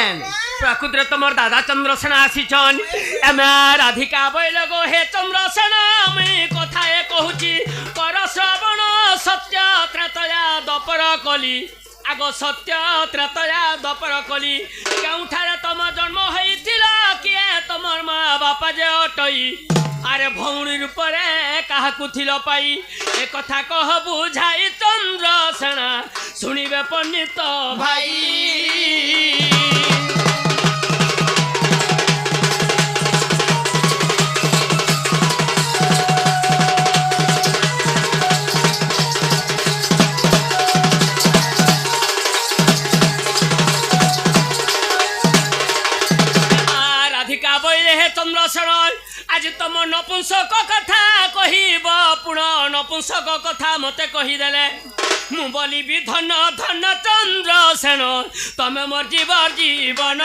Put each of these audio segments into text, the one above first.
बहन प्रकृति तुम दादा चंद्रसेना आसीचन एम राधिका बैलग हे चंद्रसेना मुई कथाए कहूची कर श्रवण सत्य त्रतया दपर कली आग सत्य त्रतया दपर कली केउठारे तुम जन्म होइतिला किए तुमर माँ बापा जे अटई अरे भौणी रूपरे काहाकु थिल पाई ए कथा कह बुझाई चंद्रसेना सुनिबे पंडित भाई। चंद्रसेना आज तुम नपुंसक कथा कहब पुण नपुंसक कथा मते कहीदेले मु बोली धन धन चंद्रसेन तमे मोर जीवन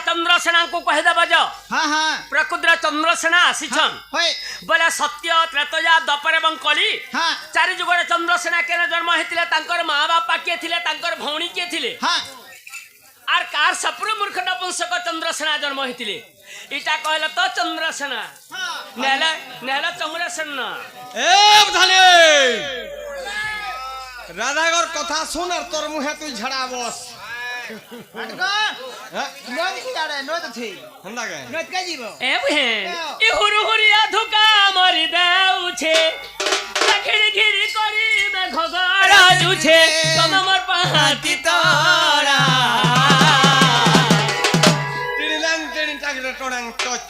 चंद्रसेना को कह दे बज प्रकृति चंद्रसेना आसीछन बोले सत्य त्रेतया दपर एवं कली चारि जुगरे चंद्रसेना केने जन्म हेतिले तांकर माँ बापा के थिले तांकर भौणी के थिले आर कार सपुर मूर्ख नपुंसक चंद्रसेना जन्म हेतिले इटा कहले तो चंद्रसेना नेला नेला चंद्रसेना ए बधाले राधागर कथा सुन और तोर मुहे तू झड़ा बस हटका नोद की जाड़े नोद थी हंदा के नोद का जीवो ए बहन ई हुरुहुरिया धुका मरि देउ छे सखिर घिरी करी में घगरा जुछे तम मोर पहाती तोरा टिड़िलांग टिड़िन टाक टोडांग टच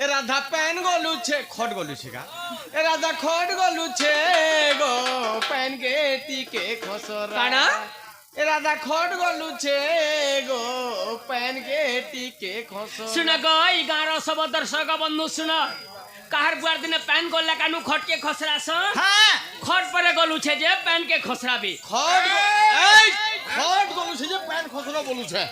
ए राधा पैन गोलू छे खट गोलू छे का ए राधा खट गोलू छे गो पैन के टीके खसरा काना ए राधा खट गोलू छे गो पैन के टीके खसरा सुन गई गारो सब दर्शक बंधु सुन काहर बुआर दिन पैन गोल्ला कानु खट के खसरा स खट परे गोलू छे जे पैन के खसरा भी खट गोलू छे जे पैन खसरा बोलू छे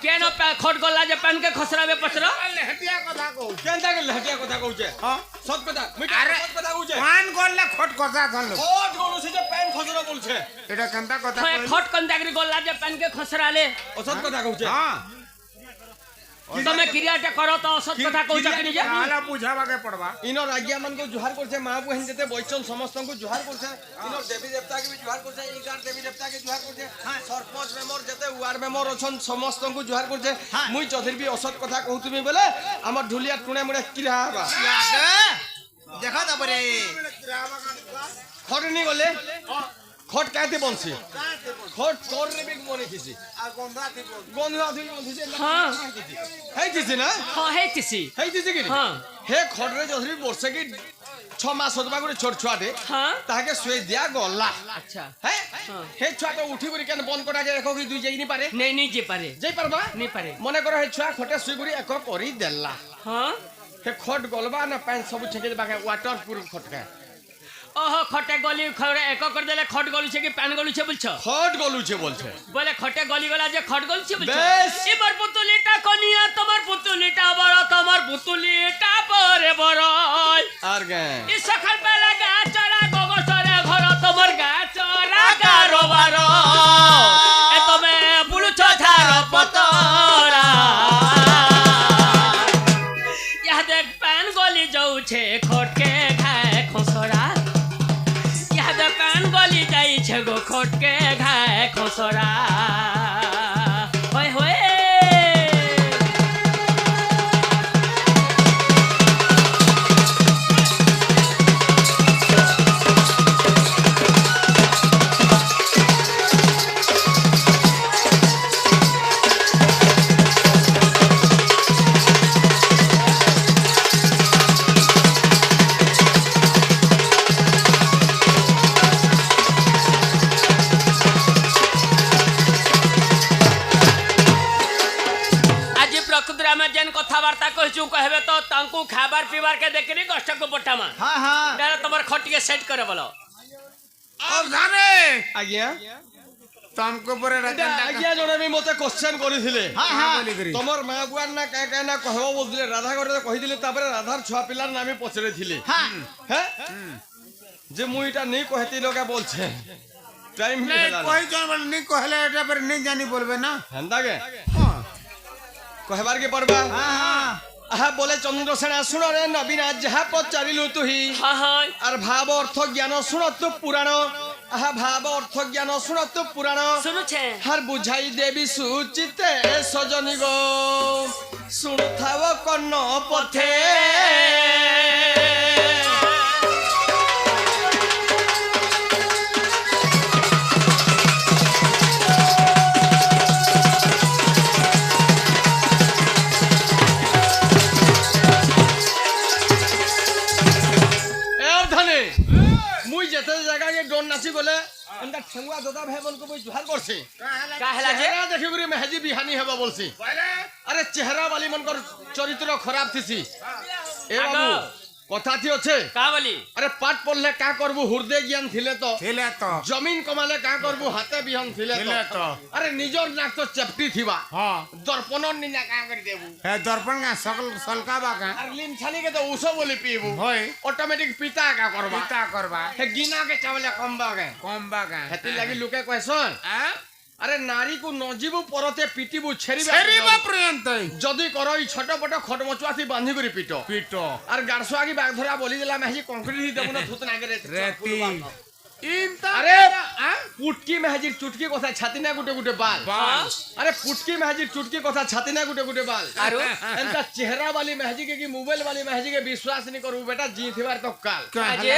केनो खट गोल्ला जे पैन के खसरा बे पचरा लहटिया कथा को केनता के लहटिया कथा कहू छे हां सत कथा मिटा सत कथा कहू छे पान गोल्ला खट कथा धन खट गोलू छे जे पैन खसरा बोलू छे एटा कंता कथा खट कंदागरी गोल्ला जे पैन के खसरा ले असत कथा कहू छे हां तमे क्रियाटा करो तो असत कथा कहू छकनी जे आला बुझावा के पड़बा इनो राज्य मन को जुहार करछे मां बहन जते बैचन समस्त को जुहार करछे इनो देवी देवता के भी जुहार करछे इनकार देवी देवता के जुहार करछे सरपंच मेमोर जते वार्ड मेमोर अछन समस्त को जुहार करछे मुई चौधरी भी असत कथा कहू तुमी बोले हमर ढुलिया टुणे मुड़े किरा बा देखा त बरे खटनी गले खट काते बनसी खट तोर रे बिग मने किसी आ गंधा थी बनसी हां है किसी ना हां है किसी कि हां हे खट रे चौधरी वर्षे की 6 मास होतबा गुरे छोट छुआटे हां ताके सोई दिया गल्ला अच्छा है हे छुआ तो उठी गुरी केन बंद करा के एको की दुई जाई नि पारे नहीं जे पारे जाई परबा नहीं पारे मने करो हे छुआ खटे सुई गुरी एको करी देला हां हे खट गलबा ना पैन सब छके बाके वाटर प्रूफ खटका ओहो खटे गली खरे एक कर देले खट गलु छे कि पैन गलु छे बोलछ खट गलु छे बोलछे बोले खटे गली गला जे खट गलु छे बोलछ बेस एबार पुतुलिटा कनिया तमर पुतुलिटा बड़ तमर पुतुलिटा परे बड़ आर गे ई सखर पेला गा चरा गोगो चरे घर तमर गा चरा कारोबार ए तमे बुलुछ झार पतरा या देख पैन गली जाऊ छे खट के खाए खसरा पैन गली जाई छे गो खट के घाय खसरा होय होय तो तांकू खाबार पीबार के देखनी कष्ट को पठामा हाँ हाँ डायरेक्ट तुम्हार खटिके सेट करे बोलो अब जाने आज्ञा तुमको पूरे रतन आज्ञा जने भी मते क्वेश्चन करिथिले हाँ हाँ बोली करी तमर मां बुआर ना का का ना कहबो बोलथिले राधा घरे कहिथिले तापर राधार छुआ पिलार नामे पचरे थिले हाँ हैं जे मुइटा नहीं कहती लोग बोलछे टाइम भी नहीं हेला कोई जन बोल नहीं कहले एटा पर नहीं जानी बोलबे ना हंदा के हां कहबार के पड़बा हाँ हाँ आहा बोले चंद्रसेना सुन रे नवीन आज जहा पचारिलु तुही हाँ हाँ আর ভাব অর্থ জ্ঞান শুনত পুরাণ আহা ভাব অর্থ জ্ঞান শুনত পুরাণ শুনুছে হার বুঝাই দেবী সুচিতে সজনী গো শুনুথাও কর্ণ পথে মুই যেতে জায়গা কে ডন নাচি গলে এন্টা ঠেঙ্গুয়া দাদা ভাই বলকে মুই জুহার করছি का हैला जे চেহারা দেখি করে মেহাজি বিহানি হেবা বলছি আরে চেহারা বালি মনকর চরিত্র খারাপ থিসি এ বাবু কথা থি আছে का बोली আরে পাঠ পড়লে কা করবু হৃদয় জ্ঞান থিলে তো ছিলে তো জমিন কমালে কা করবু হাতে বিহন থিলে ছিলে তো তো আরে নিজর নাক তো চেপটি থিবা हां দর্পণর নিনা কা করে দেবু हे दर्पण का सकल सलका बाका আর লিম ছানি কে তো উসো বলি পিবু होय অটোমেটিক পিতা কা করবা पिता करबा হে গিনা কে চাवले কমবা কে कम बाका হেতি লাগি লোকে কয়ছন हां আরে নারী কো নজিবু পরতে পিটিবু ছেড়িবা छेरीबा पर्यंत যদি করো এই ছোট বট খটমচুয়াতি বাঁধি করে পিটো पिटो আর গারসো আগি বাঘ ধরা বলি দিলা মেহি কংক্রিট হি দেবু না থুত না করে रेती इन আরে পুটকি মেহাজির চুটকি কথা ছাতি না গুটে গুটে বাল बाल আরে পুটকি মেহাজির চুটকি কথা ছাতি না গুটে গুটে বাল आरो এনকা চেহারা वाली মেহাজি के की मोबाइल वाली मेहजी के विश्वास नहीं करू बेटा जी थिबार तो काल का अजे?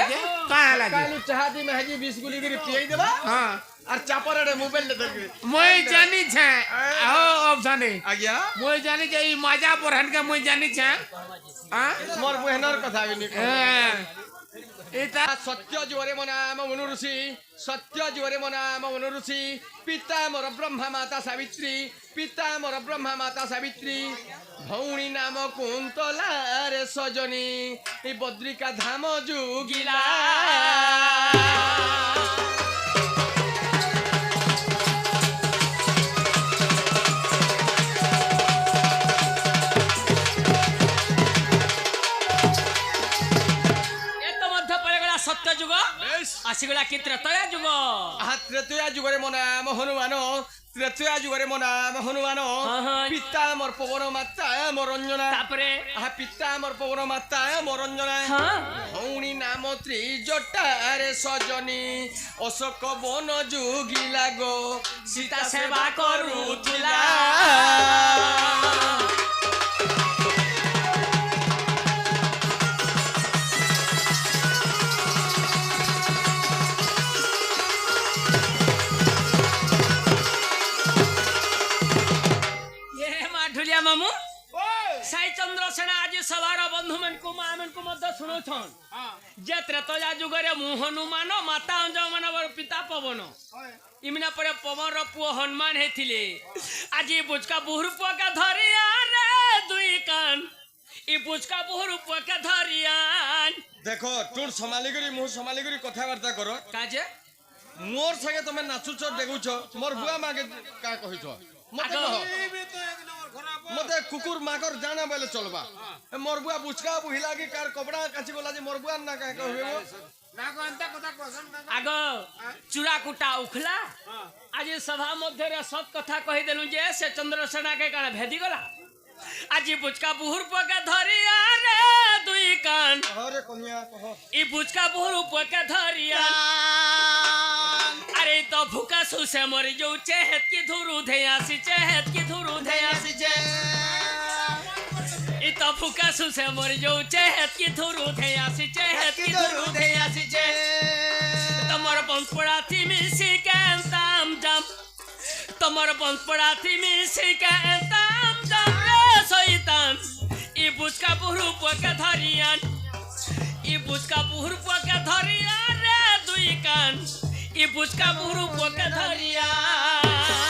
लगे कालू चाहती मेहजी 20 गुली गिरी पिए देबा हां और चापरे मोबाइल दे दे মই জানি छे हो अब जाने आज्ञा মই জানি যে এই মাজা পরहन के মই জানি छे हां मोर बहनर कथा भी नहीं এটা सत्य जोरे मो नाम मनु ऋषि सत्य जोरे मो नाम मनु ऋषि पिता मोर ब्रह्मा माता सावित्री पिता मोर ब्रह्मा माता सावित्री भौणी नाम कुंतला रे सजनी ए बद्रिका धाम जुगिला ए तो मध्य पड़ेगला सत्य जुग आसीगला कि त्रेतया जुग आहा तृतीय जुगरे मो नाम हनुमान तृतीय जुगरे मो नाम हनुमान हाँ। पिता मोर पवन माता मोर रंजना तापरे आहा पिता मोर पवन माता मोर रंजना हाँ भौणी नाम त्रिजटारे सजनी अशोक बन जुगी लागो सीता सेवा करूथुला ये माठुलिया मामू साई चंद्रसेना आज सवार बंधु मन को मां मन को मध्य सुनोथन जे त्रेतया जुगरे मु हनुमान माता अंजमान पिता पवन इमना परे पवन रो पुओ हनुमान हेथिले आज बुचका बुहरु पुओ का धरिया रे दुई कान इ बुचका बुहरु पुओ का धरियान देखो तुम समालिगरी मुह समालिगरी कथाबार्ता करो काजे मोर संगे तुम नाचुच देखुछ मोर बुआ मागे का कहिछ मते आगो। कह मते कुकुर माकर जाना बेले चलबा मोर बुआ बुचका बुहिला की कार कपड़ा काची बोला जे मोर बुआ ना का कहबो ना को अंत कथा पसंद आगो चूड़ा कुटा उखला आज सभा मध्य रे सब कथा कहि देलु जे से चंद्रसेना के कान भेदी गला आज बुचका बुहुर पके धरिया रे दुई कान अरे कन्या कह इ बुचका बुहुर पके धरिया अरे तो भूका सुसे मरी जो चेहत की धुरु धे आसी चेहत की धुरु धे आसी जे इ तो भूका सुसे मरी जो चेहत की धुरु धे आसी चेहत की धुरु धे आसी जे तमर बंस पड़ा थी मिसी के ताम जम तमर बंस पड़ा थी मिसी के ताम जम रे शैतान इ बुचका बुहुरु पके धरियान इ बुचका बुहुरु पके धरियान रे दुई कान इ बुचका बुहुरु पके धरियान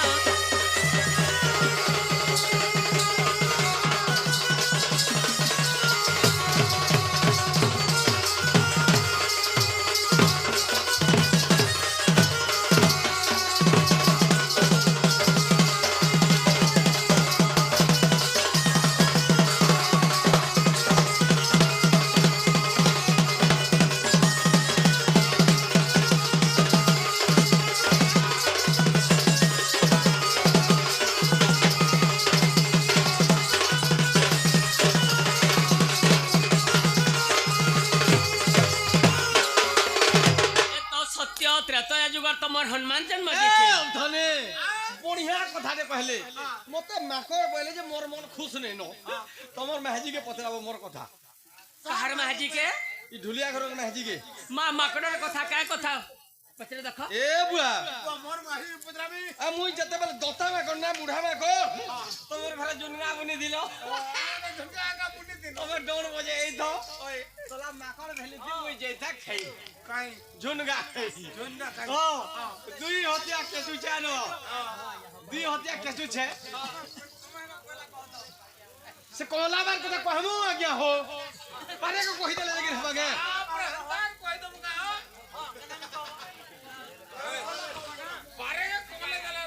কথাଟେ କହିଲେ ମତେ ମାକର କହିଲେ ଯେ ମୋର ମନ ଖୁସ ନେଇ ନ ତମର ମେହାଜି କେ ପଚରାବ ମୋର କଥା କାହାର ମାହାଜି କେ ଇ ଢୁଲିଆ ଘରର ମେହାଜି କେ ମା ମାକଡ଼ର କଥା କାଏ କଥା ପଛରେ ଦେଖ ଏ ବୁଆ ମୋର ମାହି ପୁତ୍ରାମି ଆ ମୁଇଁ ଯେତେବେଳେ ଦତା ମାକର ନା ବୁଢା ମାକର ତମର ଘରେ ଜୁନଗା ବୁନି ଦିଲ ଝୁଙ୍କା ଆକା ବୁନି ଦିନ ତମେ ଡୋଣ ବଜେ ଏଇ ଥ ତଲା ମାକର ଭେଲି ଦି ମୁଇଁ ଯେଇଥା ଖାଇ କାଇଁ ঝুনগা ঝুনগা কাই দুই হতিয়া কেসু চান দুই হতিয়া কেসু ছে সে কলাবার কথা কহমু আজ্ঞা হো পারে কো কহি দেলে লেকিন হবাগে কই দম কা পারে কোলে দেলা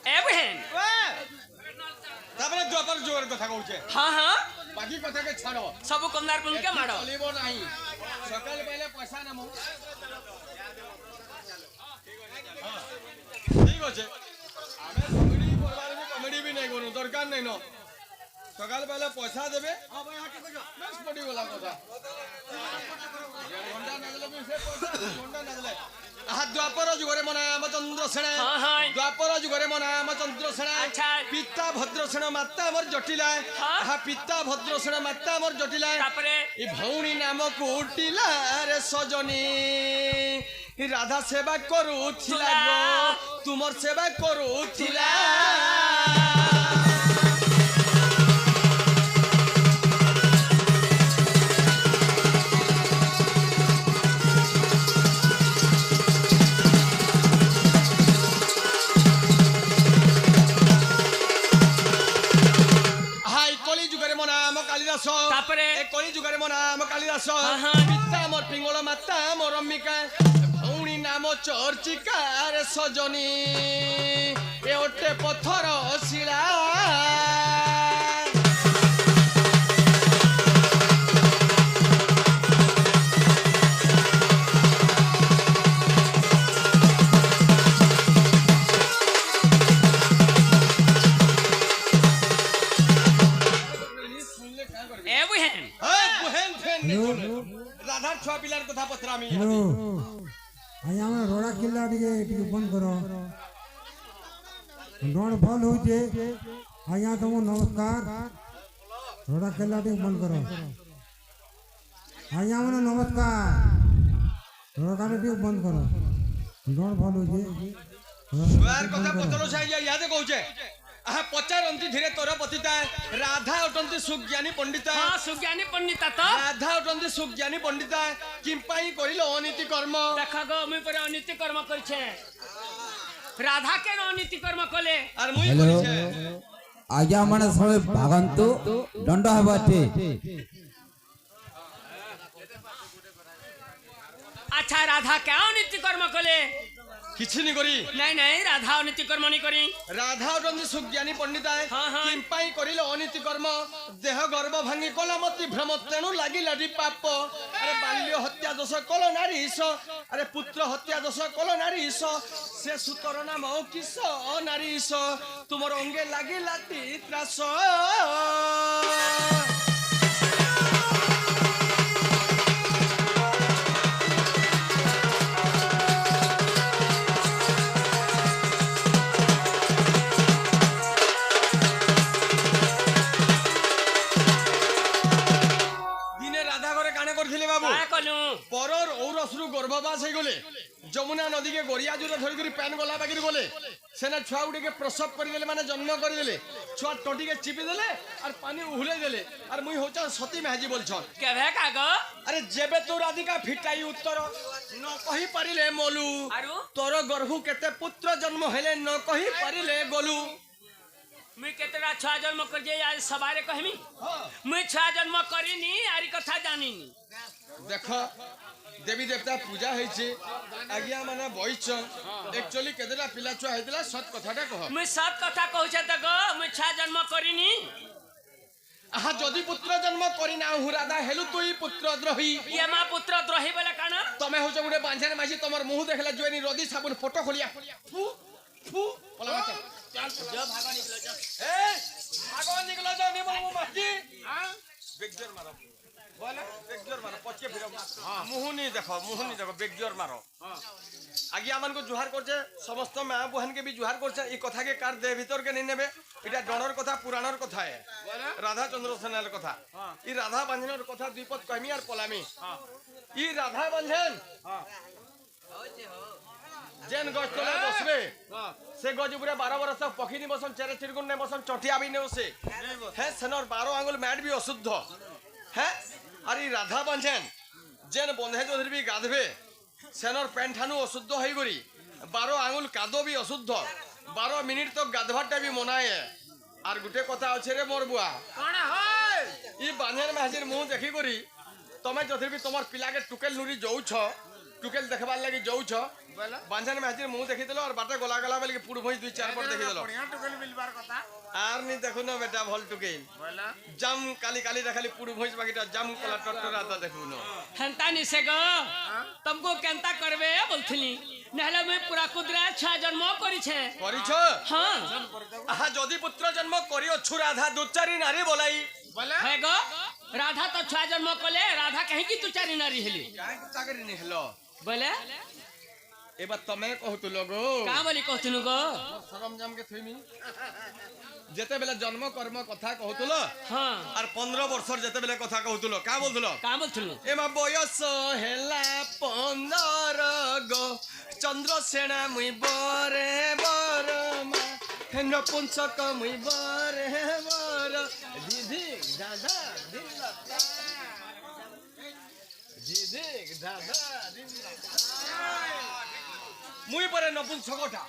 এ বহেন তারপরে দ্বাপর যুগের কথা কইছে হ্যাঁ হ্যাঁ বাকি কথাকে ছাড়ো সবু কন্দার পুনকে মাড় চলিব নাই সকাল পাইলে পয়সা নেমু ঠিক আছে আমি কমেডি করবার বি কমেডি বি নাই করু দরকার নাই ন সকাল পাইলে পয়সা দেবে বেশ পড়ি গলা কথা ঘন্টা না দিলে বি সে পয়সা ঘন্টা না দিলে আহা দ্বাপর যুগরে মনা রামচন্দ্র সেনা হ্যাঁ হ্যাঁ দ্বাপর যুগরে মনা রামচন্দ্র সেনা আচ্ছা। পিতা ভদ্রসেন মাতা আমার জটিলা হ্যাঁ। আহা পিতা ভদ্রসেন মাতা আমার জটিলা তারপরে এই ভৌণী নাম কুটিলা রে সজনী রাধা সেবা করুছিলা গো তোমার সেবা করুছিলা হাই কলি যুগরে মো নাম কালিদাস তারপরে এ কলি যুগরে মো নাম কালিদাস হ্যাঁ, হ্যাঁ। পিতা মোর পিঙ্গল মাতা মোর অম্বিকা ভৌণী নাম চর্চিকা রে সজনী এ ওটে পথর শিলা এ বহেন এই বুহেন ফেন রাধার ছুয়া পিলার কথা পচরামি হ্যালো আজ আমার রোড়া কিল্লা টিকে টিকে বন্ধ কর রোড ভাল হইছে আজ্ঞା ତମ ନମସ୍କାର ରୋଡ଼ା କିଲ୍ଲା ଟିକେ ବନ୍ଦ କର ଆଜ୍ଞା ମାନେ ନମସ୍କାର ରୋଡ଼ା ଟିକେ ବନ୍ଦ କର ରୋଡ଼ ଭଲ ହଉଛେ ছুয়ার কথা পচলো ছাই ইয়াদে কହୁছে আহা পচারন্তি ধীরে তোর পতিতা রাধা অটন্তি সুজ্ঞানী পণ্ডিতা হ্যাঁ সুজ্ঞানী পণ্ডিতা তো রাধা অটন্তি সুজ্ঞানী পণ্ডিতা কিম্পাই করিল অনীতি কর্ম দেখা গো মুই পরে অনীতি কর্ম করছে রাধা কেন অনীতি কর্ম কলে আর মুই হ্যালো করিছে আজ্ঞা মানে সবাই ভাগন্তু দণ্ড হবাতে আচ্ছা রাধা কেন অনীতি কর্ম কলে কিছু নি করি নাই নাই রাধা অনীতি কর্ম নি করি রাধা অটন্তি সুজ্ঞানী পণ্ডিতা হ্যাঁ, হ্যাঁ। কিম্পাই করিল অনীতি কর্ম দেহ গর্ভ ভাঙি কলামতি ভ্রম তেণু লাগিলাটি পাপ আরে বাল্য হত্যা দোষ কল নারী ঈশ আরে পুত্র হত্যা দোষ কল নারী ঈশ সে সুতর নাম কিস নারী ঈশ তোমার অঙ্গে লাগিলাটি ত্রাস দিনে রাধা ঘরে কানে করছিলে বাবু কাঁ কলু পরর ঔরসরু গর্ভবাস হয়ে গলে যমুনা নদীকে গড়িয়া জুড়ে ধরিকি প্যান গলা বাকি গলে সেনা ছুয়া গুড়িকে প্রসব করিদেলে মানে জন্ম করিদেলে ছুয়া টটিকে চিপি দেলে আর পানি উহলাই দেলে আর মুই হচ্ছে সতী মেহাজি বলছন কেভে কাগ আরে যেবে তো রাধিকা ফিটাই উত্তর ন কহি পারিলে মলু আরু তোর গর্ভু কেতে পুত্র জন্ম হেলে ন কহি পারিলে গলু মুই কেতরা ছুয়া জন্ম করছে আজ সবারে কহমি মুই ছুয়া জন্ম করিনি আরি কথা জানিনি দেখ দেবী দেবতা পূজা হয়েছে আজ্ঞা মানে বইছ একচুয়ালি কেতেটা পিলা ছুয়া হয়েছিল সৎ কথাটা কহ মুই সব কথা কହୁছে তো গো মুই ছুয়া জন্ম করিনি আহা যদি পুত্র জন্ম করি না হুরাদা হেলু তুই পুত্র দ্রোহী ইয়ে মা পুত্র দ্রোহী বলে কাণ তুমি হচ্ছে গোটে বাঞ্ছানে মাঝি তোমার মুহ দেখলে জুয়েনি রদি সাবুন ফটো খলিয়া ফু ফু পলা বাচ্চা এ ভাগ নিকলো যাও নি বলবো মাঝি হ্যাঁ বিগজর মারো বেগজোর মারো পচকে ফিরো মুহুনি দেখো বেগজোর মারো আজ্ঞা আমানকু জুহার করছে সমস্ত মা বহনকে বি জুহার করছে এই কথাকে কার দেহ ভিতরকে নিয়ে নেবে এটা ডণর কথা পুরাণর কথা রাধা চন্দ্র সেনার কথা এই রাধা বাঁধনের কথা দুইপদ কইমি আর পলামি এই রাধা বাঁধন যেন গছ তলে বসবে সে গছ উপরে 12 বরস পক্ষিনী বসন চেরে চিরগুন নে বসন চটিয়া বি নেছে হ্যাঁ সেনর 12 আঙ্গুল ম্যাট বি অশুদ্ধ হ্যাঁ আর এই রাধা বাঁধন যেন বন্ধে চৌধুরী বি গাধবে সেনর প্যান্ট ঠানু অশুদ্ধ হয়ে গরি 12 আঙ্গুল কাদো বি অশুদ্ধ 12 মিনিট তো গাধবারটা বি মনায় আর গোটে কথা আছে রে মোর বুয়া ই বাঁধেন মাঝির মুহ দেখি করি তুমি যদি বি তোমার পিলাকে টুকেল নুরি যাউছ টুকেল দেখবার লাগি যাউছ বাঁধেন মাঝির মুহ দেখি দিল আর বাটে গলা গলা বলি পুরো ভই 2-4 পর দেখি দিল আর নি দেখো না বেটা ভল টুকেল জাম কালি কালি দেখালি পুরো ভইস বাকিটা জাম কলা টটরা তা দেখু না হেন্তা নিছে গো তুমকো কেনতা করবে বলছিলি নহলে মই পুরা কুদরা ছা জন্ম করিছে করিছ হ্যাঁ আহা যদি পুত্র জন্ম করিও छु রাধা দুচারি নারী বলাই হে গো রাধা তো ছা জন্ম কলে রাধা কहीं की तू चारी नारी हेली কাই চাকরি নি হলো बोले এবার তুমি কহুতুল গো का बोली कहतनु गो সরঞ্জাম কে থইমি যেতে বেলা জন্ম কর্ম কথা কহুতুল हां আর 15 বছর যেতে বেলা কথা কহুতুল কা বলতুল का बोलथनु এমা বয়স হেলা 15 গো চন্দ্রসেনা মুই বরে বরমা হেন পুঞ্চক মুই বরে বর দিদি দাদা দিল্লা দিদি দাদা দিল্লা মুই পরে নপুঞ্চকটা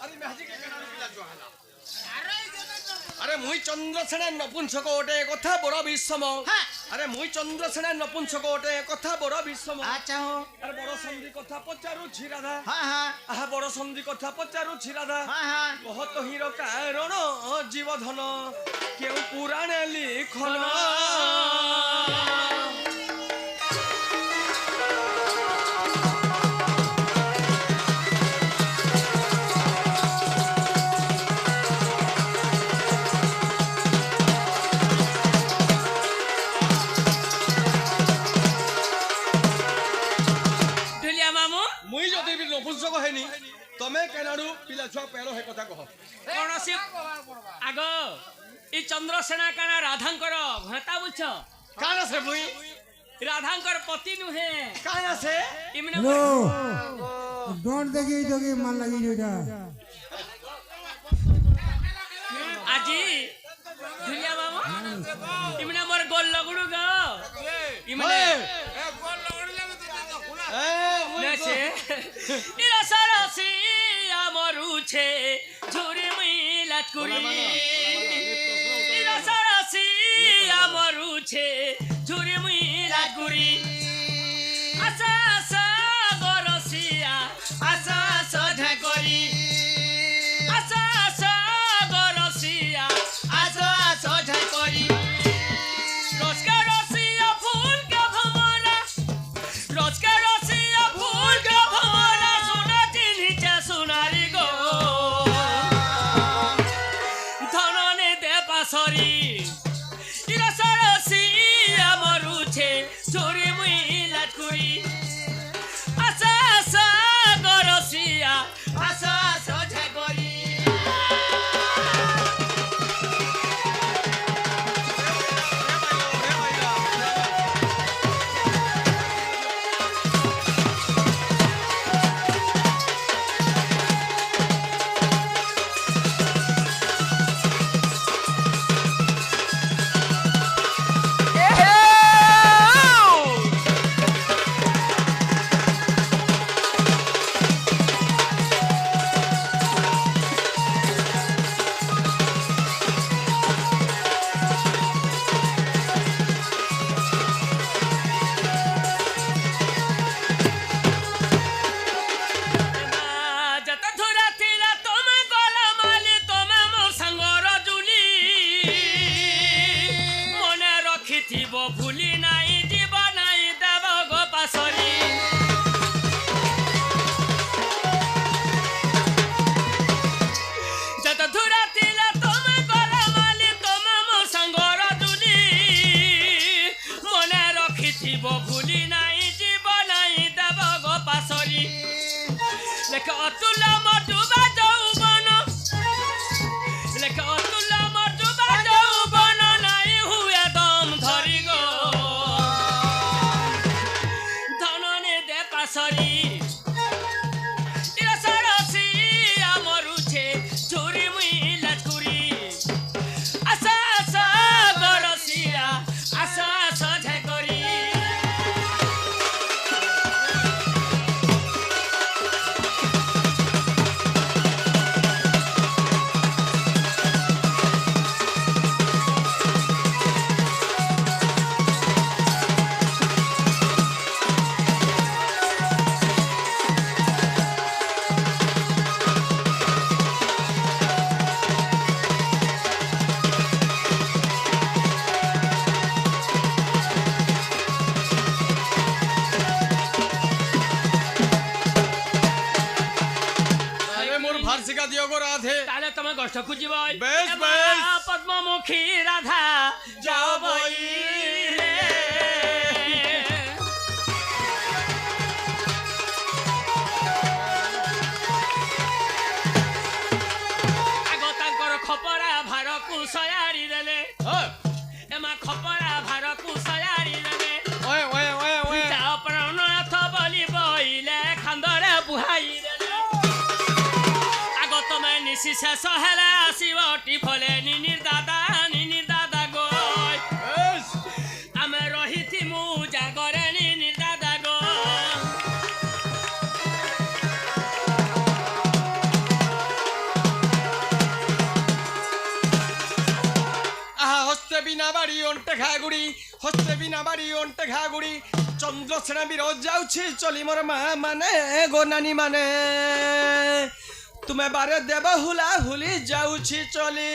আরে মেহাজিকে কেন পিলা জহালা আরে মুই চন্দ্রসেনা নপুঞ্চক ওটে কথা বড় বিশ্বম আরে মুই চন্দ্রসেনা নপুঞ্চক ওটে কথা বড় বিশ্বম আচ্ছা হো আরে বড় সন্ধি কথা পচারুছি রাধা হ্যাঁ হ্যাঁ আহা বড় সন্ধি কথা পচারুছি রাধা হ্যাঁ হ্যাঁ কহত হির কারণ জীবধন কেউ পুরাণে লিখন ढुलिया मामू মুই যদি বি নপুঞ্চক হেনি তমে কেনাড়ু পিলা ছুয়া পেলো হে কথা কহ কৌনসি আগো ই চন্দ্রসেনা কানা রাধাঙ্কর ঘটা বুঝছ কান আছে মুই রাধাঙ্কর পতি নুহে কান আছে ইমনে নো ডোন্ট দেখি দেখি মান লাগি যেটা আজি ढुलिया मामू ইমনে মোর গোল লগড়ু গো ইমনে নেছে ইরা সারাসি আমরুছে ঝুরি মিলাত করি ইরা সারাসি আমরুছে ঝুরি মিলাত করি আশা আশা গরসিয়া আশা সধা করি আশা আশা গরসিয়া আশা সধা করি রোজকার রসিয়া ফুল কে ভমরা রোজকার রসিয়া ফুল কে ভমরা সোনা চিনিছে সোনারি গো ধননে দে পাসরি ইরা সারসিয়া মরুছে চুরি মুই চুরি মুই লাচকুরি আসা আসা গরসিয়া আসা আসা ঝেকরি আরে মোর ভার শিকা দিও গো রাধে তাহলে তোমার কষ্ট খুঁজিব বেশ, বেশ। পদ্মমুখী রাধা যাও বই রে আগ তাঙ্কর খপরা ଭାରକୁ ସୟାରି ଦେଲେ ଏମା ଖପରା ଭାରକୁ ସୟାରି ଦେଲେ ওয়ে ওয়ে ওয়ে ওয়ে ଯାଅ ପ୍ରାଣନାଥ ବୋଲି ବଇଲେ ଖାନ୍ଦରେ ବୁହାଇ ଦେଲେ ଆଗ ତମେ ନିଶି ଶେଷ ହେଲେ ଆସିବ ଟିଫଲେ ନିନିର ଦାଦା ଗୋ বেশ ଆମେ ରହିଥିମୁ ଜାଗରେ ନିନିର ଦାଦା ଗୋ আহা হস্তে বিনা বাড়ি অন্টে খাগুড়ি হস্তে বিনা বাড়ি অন্টে খাগুড়ি চন্দ্রসেনা বিরোধ যাଉଛି চলি মোর মা মানে গো নানি মানে তুমে বারে দেব হুলা হুলি যাଉଛି চলি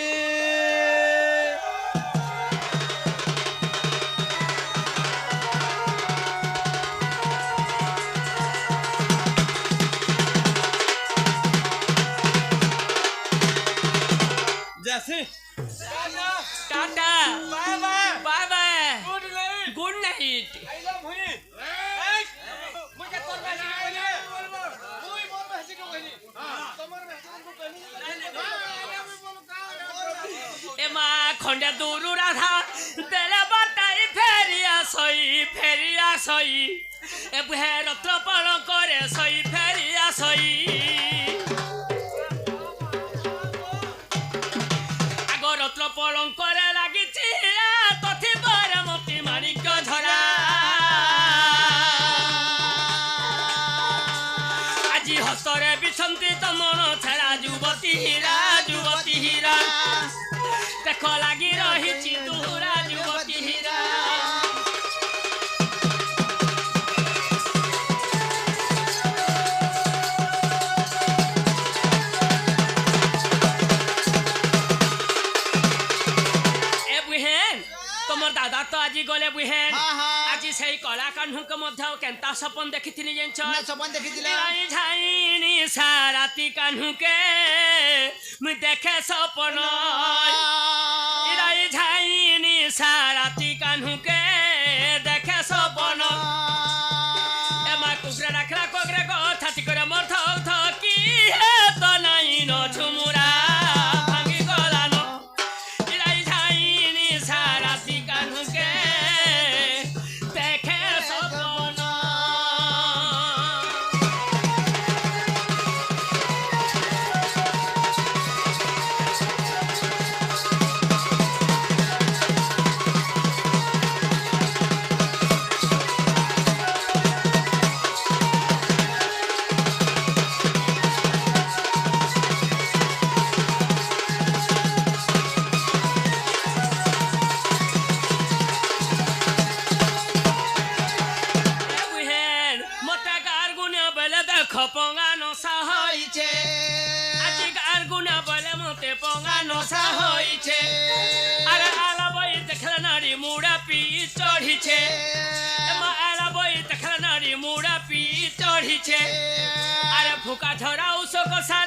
জেসি ta-ta bye bye bye bye good night good night I love হুই এই মুই কে তোর মেসেজ কইনি মুই মোর মেসেজ কইনি তোমার মেসেজ কইনি এমা খন্ডে দূরু রাধা দেলে বাটাই ফেরিয়া সই এ বুহে রত্ন পর করে সই ফেরিয়া সই আগ রত্ন পলং করে লাগিছি তথি পরে মতি মানিক ঝরা আজি হস্তরে বিছন্তি তমন ছেড়া যুবতী হীরা দেখ লাগি রহিছি তুরা যুবতী হীরা এ বুহেন তোমার দাদা তো আজি গলে বুহেন হ্যাঁ, হ্যাঁ। আজি সেই কলা কাহ্নুক মধ্যে কেন্তা সপন দেখিଥିଲି জানিছ না সপন দেখিছিল ইরাই ঝাইনি সারাতি কাহ্নুকে মুই দেখে সপন ইরাই ঝাইনি সারাতি কাহ্নুকে দেখে সপন এমা কুকরে রাখলা কোকরে কথাটি করে মোর থকি হে তো নাই ন ঝুমুরা ভাঙি গলানো ইরাই ঝাইনি সারাতি কাহ্নুকে দেখে সপন বুহেন মতে গার গুনে বলে দেখ পঙা নসা হইছে আজি গার গুনে বলে মতে পঙা নসা হইছে আরে আলা বই দেখলে নারী মুড়া পি চড়িছে এমা আলা বই দেখলে নারী মুড়া পি চড়িছে আরে ফুকা ঝরা উসো কষা